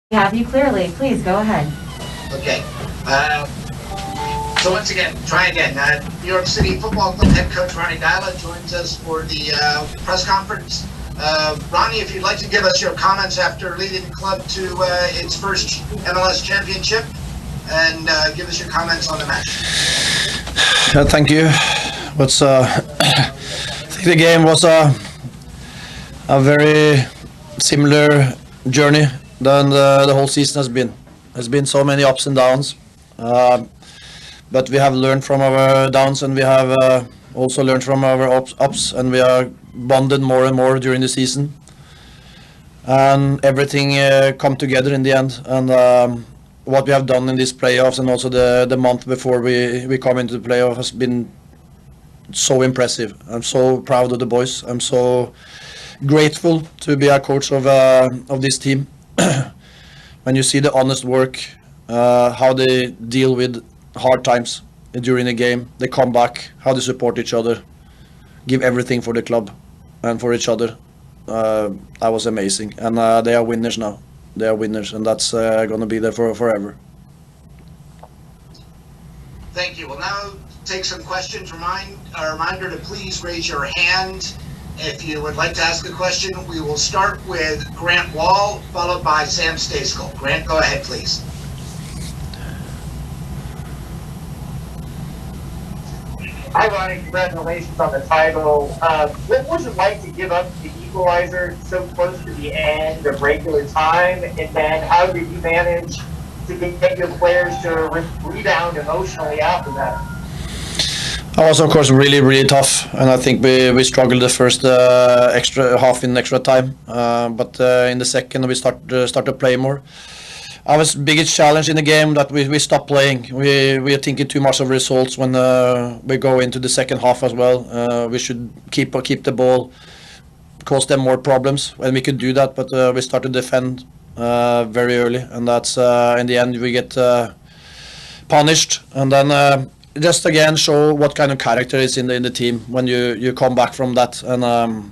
We have you clearly. Please go ahead. Okay. So once again, try again. New York City Football Club head coach Ronny Delia joins us for the press conference. Ronny, if you'd like to give us your comments after leading the club to its first MLS Championship, and give us your comments on the match. Thank you. I think the game was a very similar journey than the whole season has been. There's been so many ups and downs, but we have learned from our downs, and we have also learned from our ups, and we are bonded more and more during the season, and everything come together in the end. And what we have done in these playoffs, and also the month before we come into the playoff, has been so impressive. I'm so proud of the boys. I'm so grateful to be a coach of this team. When you see the honest work, how they deal with hard times during the game, they come back, how they support each other, give everything for the club and for each other. That was amazing, and they are winners now. They are winners, and that's going to be there for forever. Thank you. We'll now take some questions. A reminder to please raise your hand if you would like to ask a question. We will start with Grant Wall, followed by Sam Stejskal. Grant, go ahead, please. Hi, Ronny. Congratulations on the title. What was it like to give up the equalizer so close to the end of regular time? And then how did you manage to get your players to rebound emotionally after that? That was, of course, really, really tough, and I think we struggled the first extra half in extra time, but in the second we start to play more. Our biggest challenge in the game that we stopped playing. We are thinking too much of results when we go into the second half as well. We should keep the ball, cause them more problems, and we could do that, but we start to defend very early, and that's in the end we get punished, and then just again show what kind of character is in the team when you come back from that and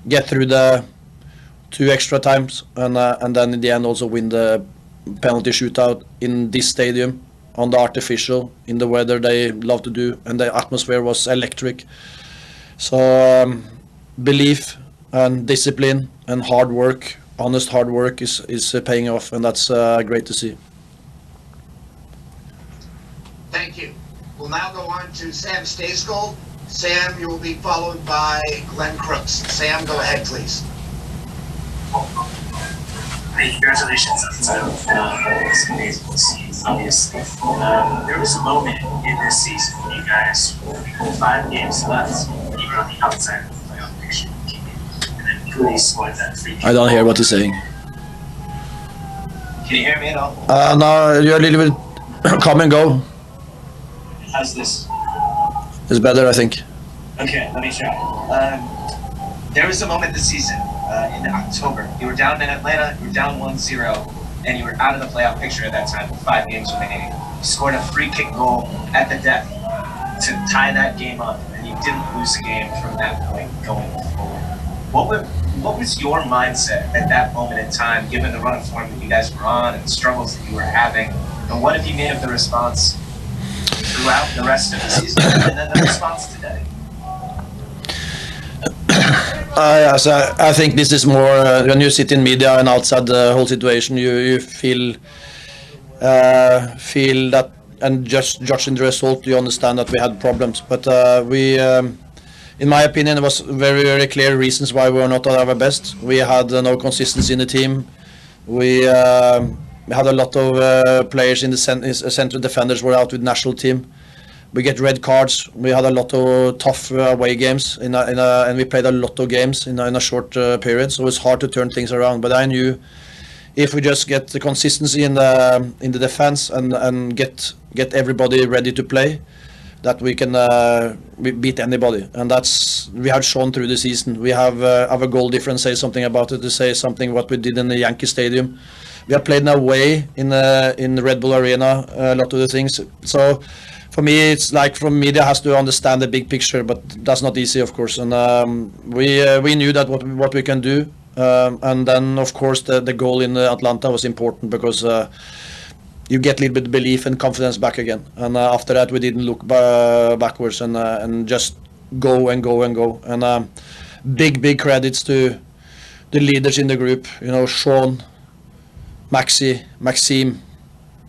get through the 2 extra times, and then in the end also win the penalty shootout in this stadium on the artificial, in the weather they love to do, and the atmosphere was electric. So belief and discipline and hard work, honest hard work is paying off, and that's great to see. Thank you. We'll now go on to Sam Stejskal. Sam, you will be followed by Glenn Crooks. Sam, go ahead, please. Hey, congratulations on the title. It's amazing to see, obviously. There was a moment in this season when you guys were 5 games left, and you were on the outside of the playoff picture, and then Taty scored that free kick. I don't hear what he's saying. Can you hear me at all? No, you're a little bit come and go. How's this? It's better, I think. Okay, let me try. There was a moment this season in October. You were down in Atlanta, you were down 1-0, and you were out of the playoff picture at that time with 5 games remaining. You scored a free kick goal at the death to tie that game up, and you didn't lose the game from that point going forward. What was your mindset at that moment in time, given the run of form that you guys were on and the struggles that you were having, and what have you made of the response throughout the rest of the season and then the response today? I think this is more when you sit in media and outside the whole situation, you feel that, and just judging the result, you understand that we had problems. But in my opinion, it was very, very clear reasons why we were not at our best. We had no consistency in the team. We had a lot of players in the central defenders were out with national team. We get red cards. We had a lot of tough away games and we played a lot of games in a short period. So it's hard to turn things around. But I knew if we just get the consistency in the defense and get everybody ready to play, that we can beat anybody. And that's we have shown through the season. We have our goal difference say something about it. To say something what we did in the Yankee Stadium. We have played away in the Red Bull Arena. A lot of the things. So. For me, it's like from media has to understand the big picture, but that's not easy, of course. And we knew that what we can do And then of course the goal in Atlanta was important because you get a little bit of belief and confidence back again. And after that we didn't look backwards and just go and go and go. And big credits to the leaders in the group. Sean, Maxime,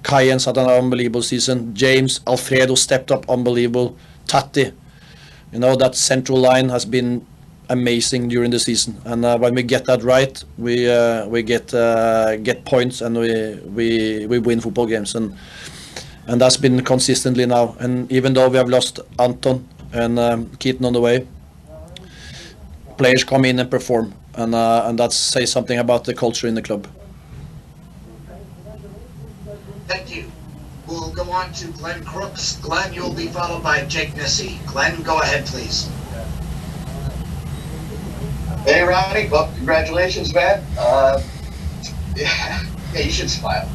Cayens had an unbelievable season. James, Alfredo stepped up unbelievable. Taty, that central line has been amazing during the season. And when we get that right, we get points and we win football games. And that's been consistently now. And even though we have lost Anton and Keaton on the way, players come in and perform. And that says something about the culture in the club. Thank you. We'll go on to Glenn Crooks. Glenn, you'll be followed by Jake Nissy. Glenn, go ahead, please. Hey, Ronny. Well, congratulations, man. Yeah, you should smile.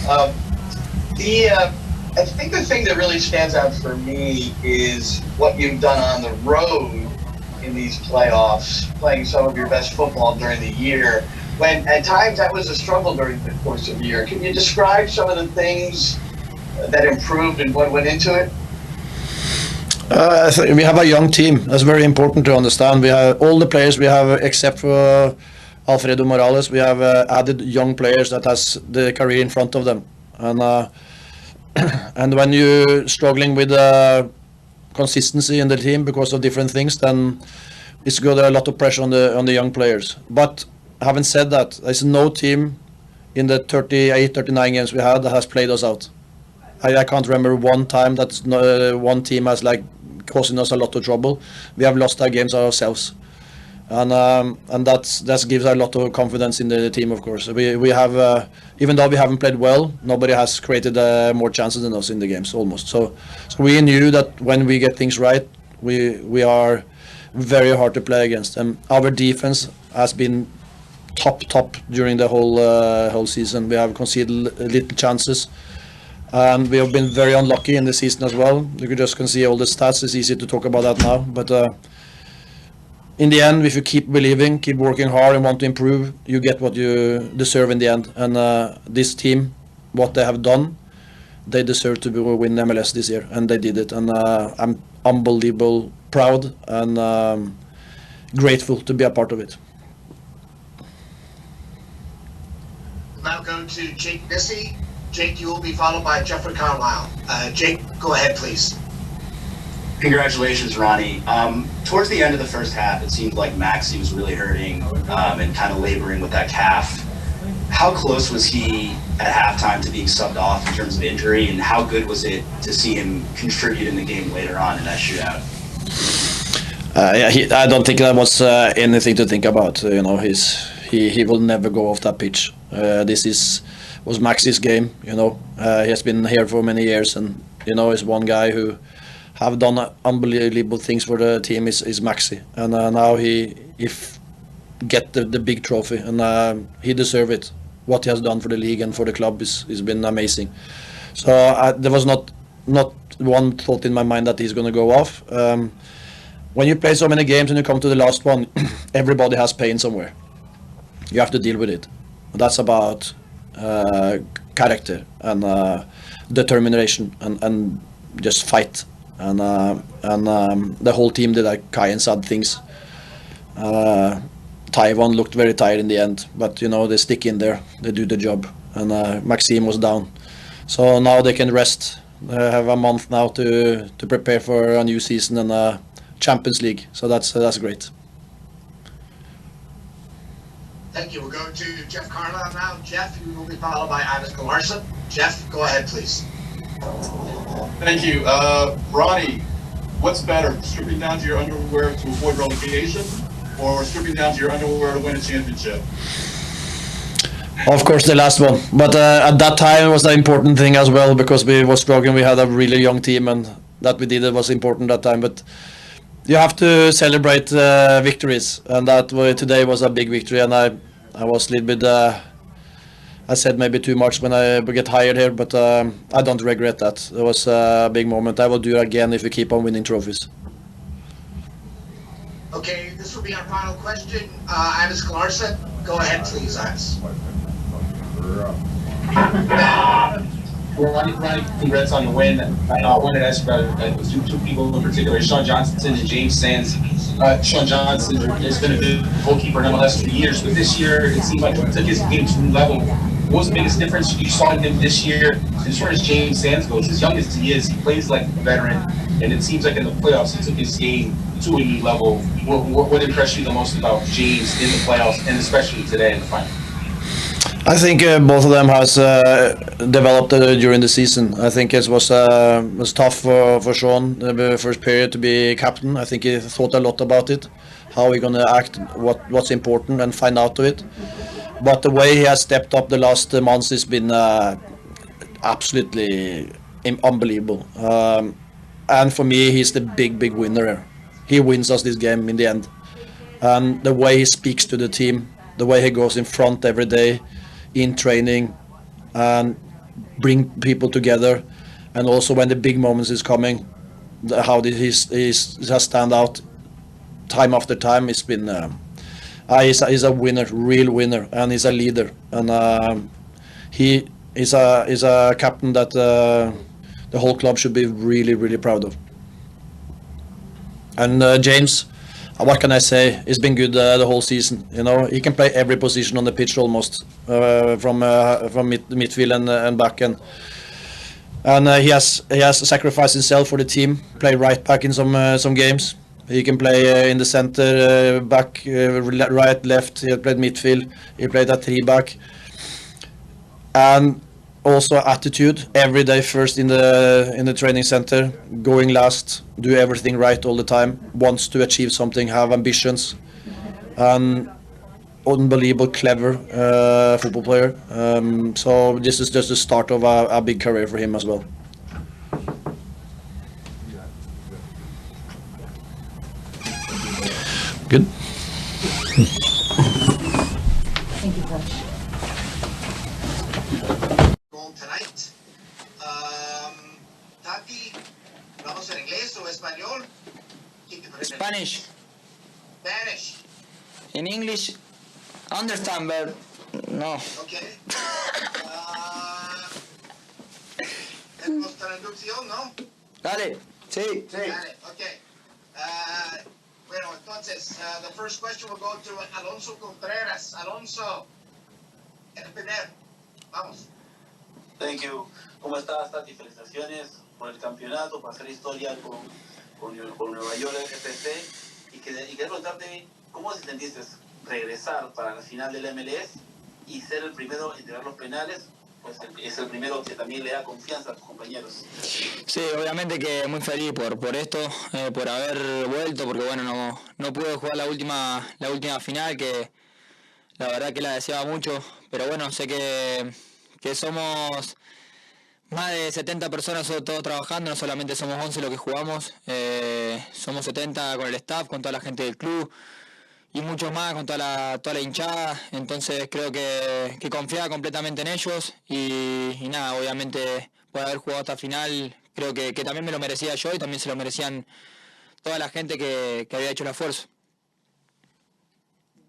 I think the thing that really stands out for me is what you've done on the road in these playoffs, playing some of your best football during the year, when at times that was a struggle during the course of the year. Can you describe some of the things that improved and what went into it? I think we have a young team. That's very important to understand. We have all the players we have except for Alfredo Morales. We have added young players that has the career in front of them. And when you're struggling with consistency in the team because of different things, then it's got a lot of pressure on the young players. But having said that, there's no team in the 38, 39 games we had that has played us out. I can't remember one time that one team has causing us a lot of trouble. We have lost our games ourselves, and that gives a lot of confidence in the team. Of course, we have even though we haven't played well, nobody has created more chances than us in the games almost. So we knew that when we get things right, we are very hard to play against. And our defense has been top during the whole season. We have conceded little chances. And we have been very unlucky in the season as well. You can see all the stats. It's easy to talk about that now. But in the end, if you keep believing, keep working hard and want to improve, you get what you deserve in the end. And this team, what they have done, they deserve to win MLS this year. And they did it. And I'm unbelievable proud and grateful to be a part of it. Now go to Jake Nissy. Jake, you will be followed by Jeffrey Carlisle. Jake, go ahead, please. Congratulations, Ronny. Towards the end of the first half, it seemed like Maxi was really hurting and kind of laboring with that calf. How close was he at halftime to being subbed off in terms of injury, and how good was it to see him contribute in the game later on in that shootout? I don't think that was anything to think about. He will never go off that pitch. This was Maxi's game. He has been here for many years, and is one guy who have done unbelievable things for the team is Maxi, and now he get the big trophy, and he deserves it. What he has done for the league and for the club has been amazing. So there was not one thought in my mind that he's going to go off. When you play so many games and you come to the last one, everybody has pain somewhere. You have to deal with it. That's about character and determination and just fight. And the whole team did kind of sad things. Tavon looked very tired in the end, but they stick in there, they do the job, and Maxime was down. So now they can rest. They have a month now to prepare for a new season and Champions League. So that's great. Thank you. We're going to Jeff Carlisle now. Jeff, you will be followed by Ivan Larson. Jeff, go ahead, please. Thank you. Ronny, what's better, stripping down to your underwear to avoid relegation or stripping down to your underwear to win a championship? Of course, the last one. But at that time, it was an important thing as well because we were struggling. We had a really young team, and that we did it was important that time. But you have to celebrate victories, and that today was a big victory. And I was a little bit, I said maybe too much when I get hired here, but I don't regret that. It was a big moment. I will do it again if we keep on winning trophies. Okay, this will be be our final question. Ives Larson, go ahead, please, Ives. Ronny, congrats on the win. I wanted to ask about two people in particular, Sean Johnson and James Sands. Sean Johnson has been a good goalkeeper in MLS for years, but this year it seemed like he took his game to a new level. What was the biggest difference you saw in him this year? As far as James Sands goes, as young as he is, he plays like a veteran, and it seems like in the playoffs he took his game to a new level. What impressed you the most about James in the playoffs, and especially today in the final? I think both of them has developed during the season. I think it was tough for Sean the first period to be captain. I think he thought a lot about it, how he's gonna act, what's important, and find out of it. But the way he has stepped up the last months has been absolutely unbelievable. And for me, he's the big winner. He wins us this game in the end. And the way he speaks to the team, the way he goes in front every day in training and bring people together, and also when the big moments is coming, how he has stand out time after time. It's been he's a winner, real winner, and he's a leader, and he is a captain that the whole club should be really proud of. And James, what can I say? He's been good the whole season. You know, he can play every position on the pitch almost, from midfield and back, and he has sacrificed himself for the team. Play right back in some games. He can play in the center, back, right, left. He played midfield. He played at 3-back, and also attitude. Every day first in the training center, going last, do everything right all the time. Wants to achieve something, have ambitions, and unbelievable clever football player. So this is just the start of a big career for him as well. Good. Thank you, Coach. Goal tonight. Taty, ¿vamos en inglés o español? Spanish. Spanish. In English, understand, but no. Okay. Tenemos traducción, ¿no? Dale, sí. Dale, okay. Bueno, entonces, the first question will go to Alonso Contreras. Alonso, el primer. Vamos. Thank you. ¿Cómo estás, Taty? Felicitaciones por el campeonato, por hacer historia con Nueva York FC. Y quería preguntarte, ¿cómo te sentiste regresar para la final del MLS y ser el primero en tirar los penales? Pues es el primero que también le da confianza a tus compañeros. Sí, obviamente que muy feliz por esto, por haber vuelto, porque bueno, no pude jugar la última final, que la verdad que la deseaba mucho, pero bueno, sé que somos más de 70 personas todos trabajando, no solamente somos 11 los que jugamos, somos 70 con el staff, con toda la gente del club y muchos más, con toda la hinchada. Entonces creo que confiaba completamente en ellos y nada, obviamente por haber jugado esta final creo que también me lo merecía yo y también se lo merecían toda la gente que había hecho el esfuerzo.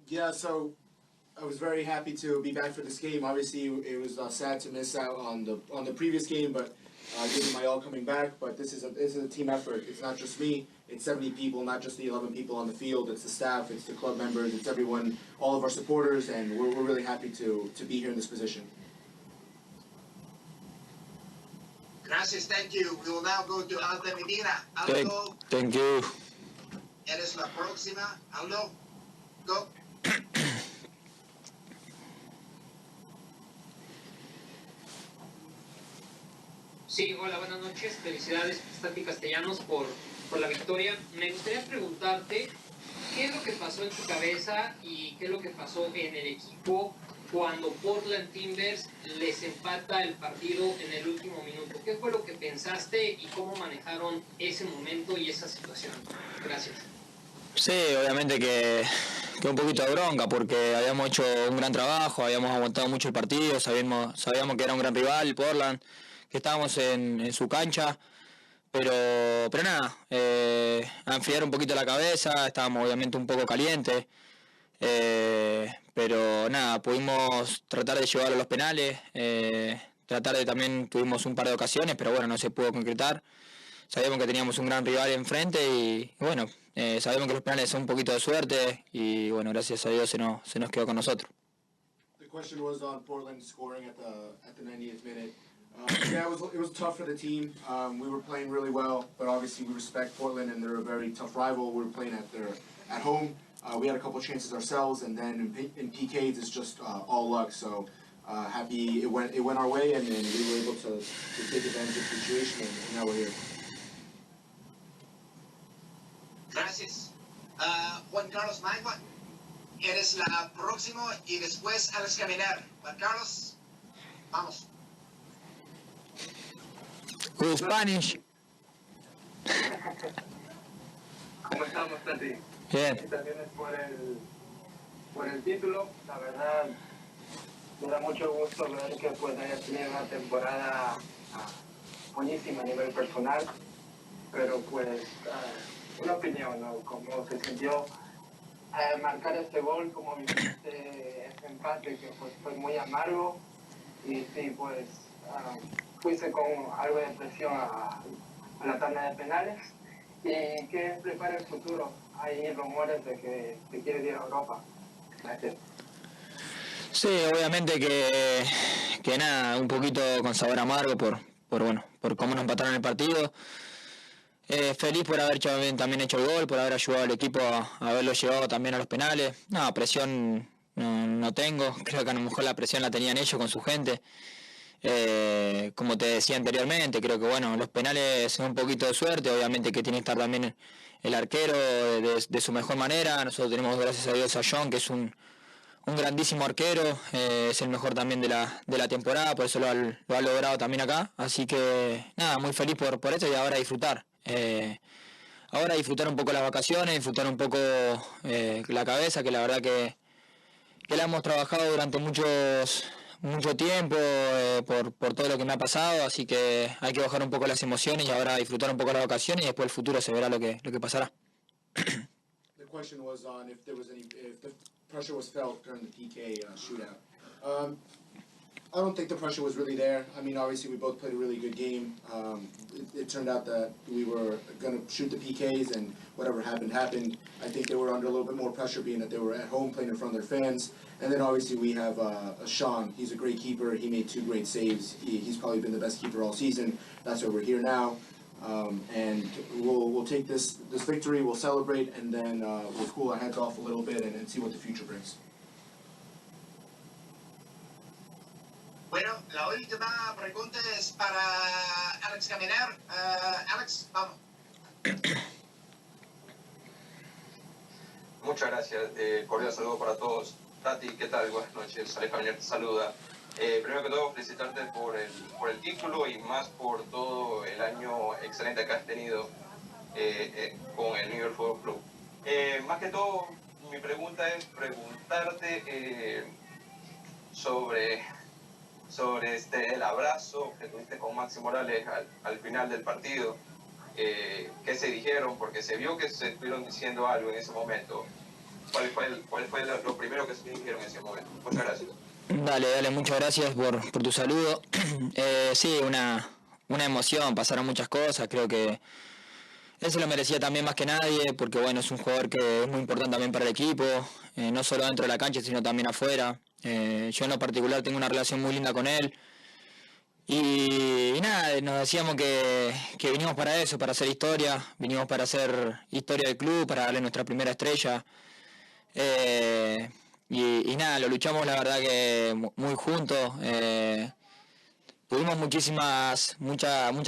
Yeah, so I was very happy to be back for this game. Obviously, it was sad to miss out on the previous game, but giving my all coming back. But this is a team effort. It's not just me. It's 70 people, not just the 11 people on the field. It's the staff. It's the club members. It's everyone, all of our supporters, and we're really happy to be here in this position. Gracias, thank you. We will now go to Aldo Medina. Aldo, Thank you. eres la próxima. Aldo, go. Sí, hola, buenas noches. Felicidades, Taty Castellanos, por la victoria. Me gustaría preguntarte, ¿qué es lo que pasó en tu cabeza y qué es lo que pasó en el equipo cuando Portland Timbers les empata el partido en el último minuto? ¿Qué fue lo que pensaste y cómo manejaron ese momento y esa situación? Gracias. Sí, obviamente que un poquito de bronca, porque habíamos hecho un gran trabajo, habíamos aguantado mucho el partido, sabíamos que era un gran rival, Portland, que estábamos en su cancha, pero nada, a enfriar un poquito la cabeza, estábamos obviamente un poco calientes, pero nada, pudimos tratar de llevarlo a los penales, también tuvimos un par de ocasiones, pero bueno, no se pudo concretar. Sabíamos que teníamos un gran rival enfrente y bueno, sabemos que los penales son un poquito de suerte y bueno, gracias a Dios se nos quedó con nosotros. The question was on Portland scoring at the 90th minute. Yeah, it was tough for the team. We were playing really well, but obviously we respect Portland and they're a very tough rival. We were playing at home. We had a couple chances ourselves, and then in PKs it's just all luck. So happy it went our way, and then we were able to take advantage of the situation, and now we're here. Gracias. Juan Carlos Maigua, eres la próximo y después Alex Caminar. Juan Carlos, vamos. Good Spanish. ¿Cómo estamos, Taty? Bien. Felicitaciones por el título. La verdad, me da mucho gusto ver que pues hayas tenido una temporada buenísima a nivel personal. Pero pues, una opinión, ¿no? ¿Cómo se sintió marcar este gol? ¿Cómo viviste este empate que pues fue muy amargo? Y sí, pues fuiste con algo de presión a la tanda de penales. ¿Y qué prepara el futuro? Hay rumores de que te quieres ir a Europa. Gracias. Sí, obviamente que nada, un poquito con sabor amargo por cómo nos empataron el partido. Feliz por haber también hecho el gol, por haber ayudado al equipo a haberlo llevado también a los penales. No, presión no tengo, creo que a lo mejor la presión la tenían ellos con su gente. Como te decía anteriormente, creo que bueno, los penales son un poquito de suerte, obviamente que tiene que estar también el arquero de su mejor manera. Nosotros tenemos gracias a Dios a John, que es un grandísimo arquero, es el mejor también de la temporada, por eso lo ha logrado también acá, así que nada, muy feliz por esto y ahora disfrutar. Ahora disfrutar un poco las vacaciones, disfrutar un poco la cabeza, que la verdad que la hemos trabajado durante mucho tiempo por todo lo que me ha pasado, así que hay que bajar un poco las emociones y ahora disfrutar un poco las vacaciones y después el futuro se verá lo que pasará. The question was on if the pressure was felt during the PK shootout. I don't think the pressure was really there. I mean, obviously we both played a really good game. It turned out that we were going to shoot the PKs, and whatever happened. I think they were under a little bit more pressure being that they were at home playing in front of their fans. And then obviously we have Sean. He's a great keeper. He made 2 great saves. He's probably been the best keeper all season. That's why we're here now. And we'll take this victory, we'll celebrate, and then we'll cool our heads off a little bit and see what the future brings. Bueno, la última pregunta es para Alex Caminar. Alex, vamos. Muchas gracias. Cordial saludo para todos. Taty, ¿qué tal? Buenas noches. Alex Caminar te saluda. Primero que todo, felicitarte por el título y más por todo el año excelente que has tenido con el New York Football Club. Más que todo, mi pregunta es preguntarte sobre el abrazo que tuviste con Maxi Morales al final del partido. ¿Qué se dijeron? Porque se vio que se estuvieron diciendo algo en ese momento. ¿Cuál fue lo primero que se dijeron en ese momento? Muchas gracias. Dale, muchas gracias por tu saludo. Sí, una emoción, pasaron muchas cosas, creo que él se lo merecía también más que nadie, porque bueno, es un jugador que es muy importante también para el equipo, no solo dentro de la cancha, sino también afuera. Yo en lo particular tengo una relación muy linda con él. Y nada, nos decíamos que vinimos para eso, para hacer historia, vinimos para hacer historia del club, para darle nuestra primera estrella. Y nada, lo luchamos la verdad que muy juntos. Tuvimos muchas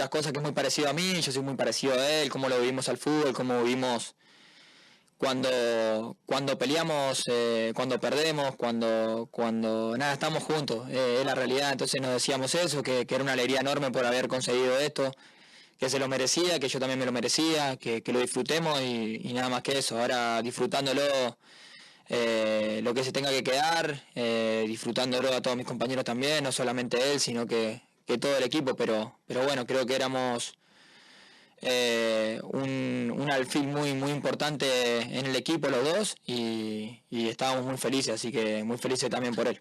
cosas que es muy parecido a mí, yo soy muy parecido a él, cómo lo vivimos al fútbol, cómo vivimos cuando peleamos, cuando perdemos, cuando nada, estamos juntos, es la realidad. Entonces nos decíamos eso, que era una alegría enorme por haber conseguido esto, que se lo merecía, que yo también me lo merecía, que lo disfrutemos y nada más que eso. Ahora disfrutándolo lo que se tenga que quedar, disfrutándolo a todos mis compañeros también, no solamente él, sino que todo el equipo, pero bueno, creo que éramos un alfil muy importante en el equipo los dos y estábamos muy felices, así que muy felices también por él.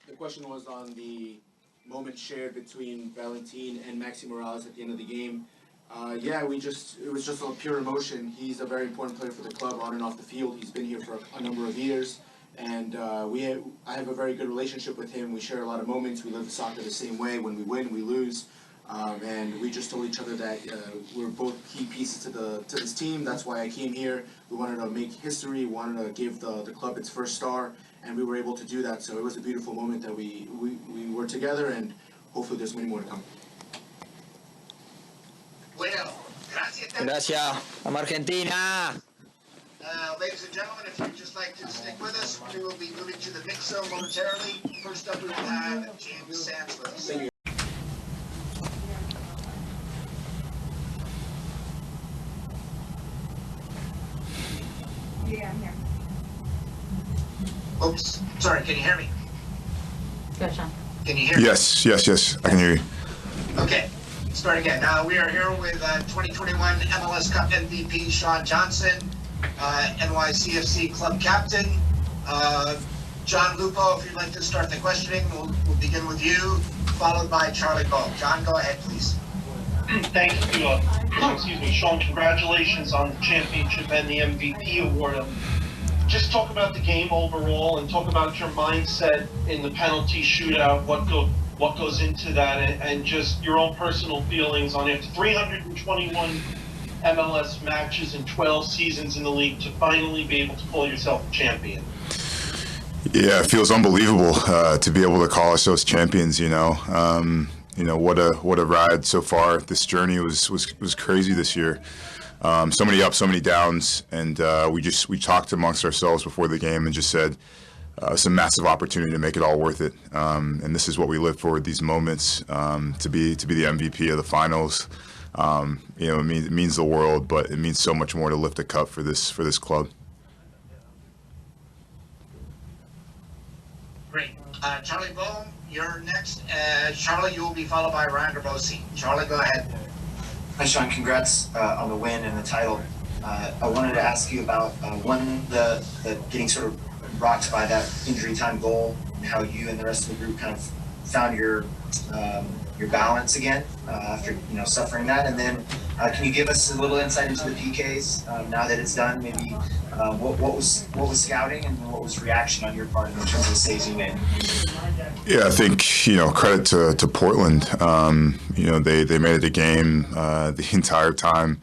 The question was on the moment shared between Valentin and Maxi Morales at the end of the game. Yeah, it was just a pure emotion. He's a very important player for the club on and off the field. He's been here for a number of years, and I have a very good relationship with him. We share a lot of moments. We live soccer the same way. When we win, we lose, and we just told each other that we're both key pieces to this team. That's why I came here. We wanted to make history. We wanted to give the club its first star, and we were able to do that. So it was a beautiful moment that we were together, and hopefully there's many more to come. Bueno, gracias. Gracias. ¡Vamos Argentina! Ladies and gentlemen, if you'd just like to stick with us, we will be moving to the mix zone momentarily. First up, we will have James Sands with us. Yeah, I'm here. Oops, sorry, can you hear me? Go, Sean. Can you hear me? Yes, I can hear you. Okay, start again. We are here with 2021 MLS Cup MVP Sean Johnson, NYCFC club captain. John Lupo, if you'd like to start the questioning, we'll begin with you, followed by Charlie Ball. John, go ahead, please. Thank you. Excuse me, Sean, congratulations on the championship and the MVP award. Just talk about the game overall and talk about your mindset in the penalty shootout, what goes into that, and just your own personal feelings on it. 321 MLS matches and 12 seasons in the league to finally be able to call yourself a champion. Yeah, it feels unbelievable to be able to call ourselves champions. What a ride so far. This journey was crazy this year. So many ups, so many downs, and we talked amongst ourselves before the game and just said it's a massive opportunity to make it all worth it. And this is what we live for, these moments, to be the MVP of the finals. It means the world, but it means so much more to lift a cup for this club. Great. Charlie Bohm, you're next. Charlie, you will be followed by Ryan Garbosi. Charlie, go ahead. Hi, Sean. Congrats on the win and the title. I wanted to ask you about the getting sort of rocked by that injury time goal, and how you and the rest of the group kind of found your balance again after suffering that. And then can you give us a little insight into the PKs now that it's done? Maybe what was scouting and what was reaction on your part in terms of the saves you made? Yeah, I think credit to Portland. They made it a game the entire time.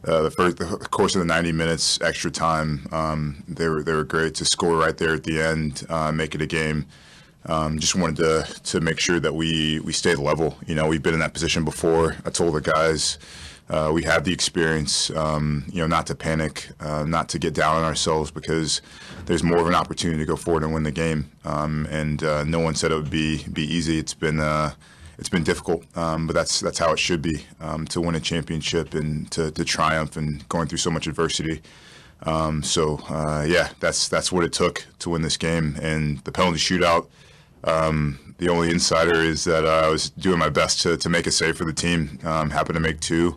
The course of the 90 minutes, extra time, they were great to score right there at the end, make it a game. Just wanted to make sure that we stayed level. We've been in that position before. I told the guys we have the experience, not to panic, not to get down on ourselves, because there's more of an opportunity to go forward and win the game. And no one said it would be easy. It's been difficult, but that's how it should be, to win a championship and to triumph and going through so much adversity. That's what it took to win this game. And the penalty shootout, the only insider is that I was doing my best to make a save for the team. Happened to make two.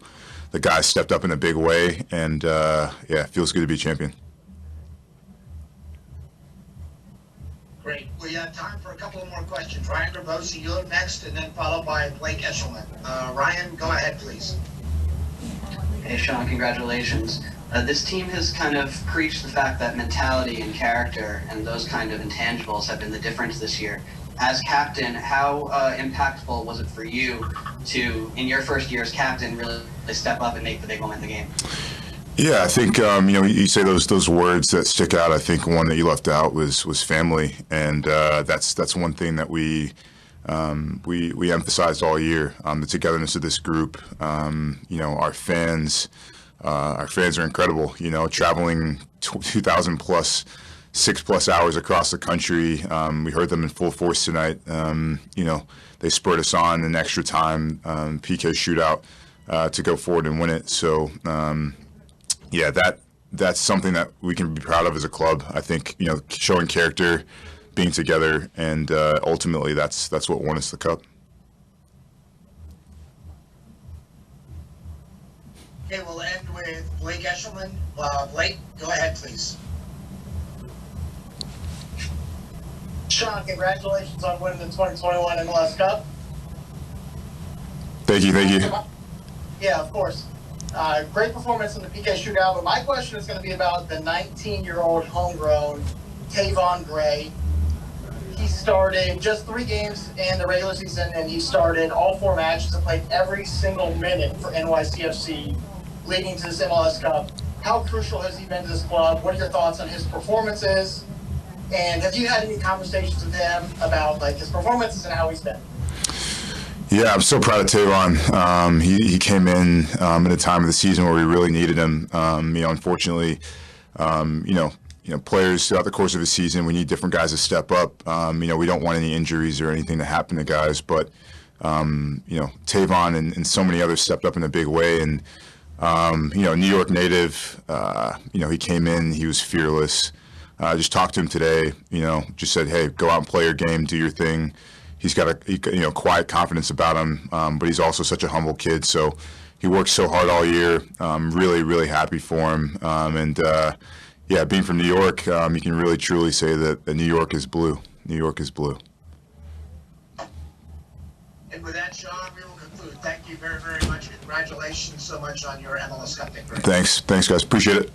The guys stepped up in a big way, and it feels good to be a champion. Great. We have time for a couple of more questions. Ryan Garbosi, you're next, and then followed by Blake Eshelman. Ryan, go ahead, please. Hey, Sean, congratulations. This team has kind of preached the fact that mentality and character and those kind of intangibles have been the difference this year. As captain, how impactful was it for you to, in your first year as captain, really step up and make the big moment in the game? Yeah, I think you say those words that stick out. I think one that you left out was family, and that's one thing that we emphasized all year. The togetherness of this group. Our fans. Our fans are incredible. Traveling 2,000 plus, 6+ hours across the country. We heard them in full force tonight. They spurred us on in extra time, PK shootout, to go forward and win it. So. That's something that we can be proud of as a club. I think showing character, being together, and ultimately that's what won us the cup. Eshelman. Blake, go ahead, please. Sean, congratulations on winning the 2021 MLS Cup. Thank you. Yeah, of course. Great performance in the PK shootout, but my question is going to be about the 19-year-old homegrown Tavon Gray. He started just 3 games in the regular season, and he started all 4 matches and played every single minute for NYCFC leading to this MLS Cup. How crucial has he been to this club? What are your thoughts on his performances? And have you had any conversations with him about his performances and how he's been? Yeah, I'm so proud of Tavon. He came in at a time of the season where we really needed him. Unfortunately, players throughout the course of a season, we need different guys to step up. We don't want any injuries or anything to happen to guys, but Tavon and so many others stepped up in a big way. And New York native, he came in, he was fearless. I just talked to him today. Just said, hey, go out and play your game, do your thing. He's got a quiet confidence about him, but he's also such a humble kid. So he works so hard all year. Really, really happy for him. Being from New York, you can really truly say that New York is blue. New York is blue. And with that, Sean, we will conclude. Thank you very, very much. Congratulations so much on your MLS Cup victory. Thanks, guys. Appreciate it.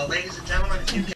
Ladies and gentlemen, if you can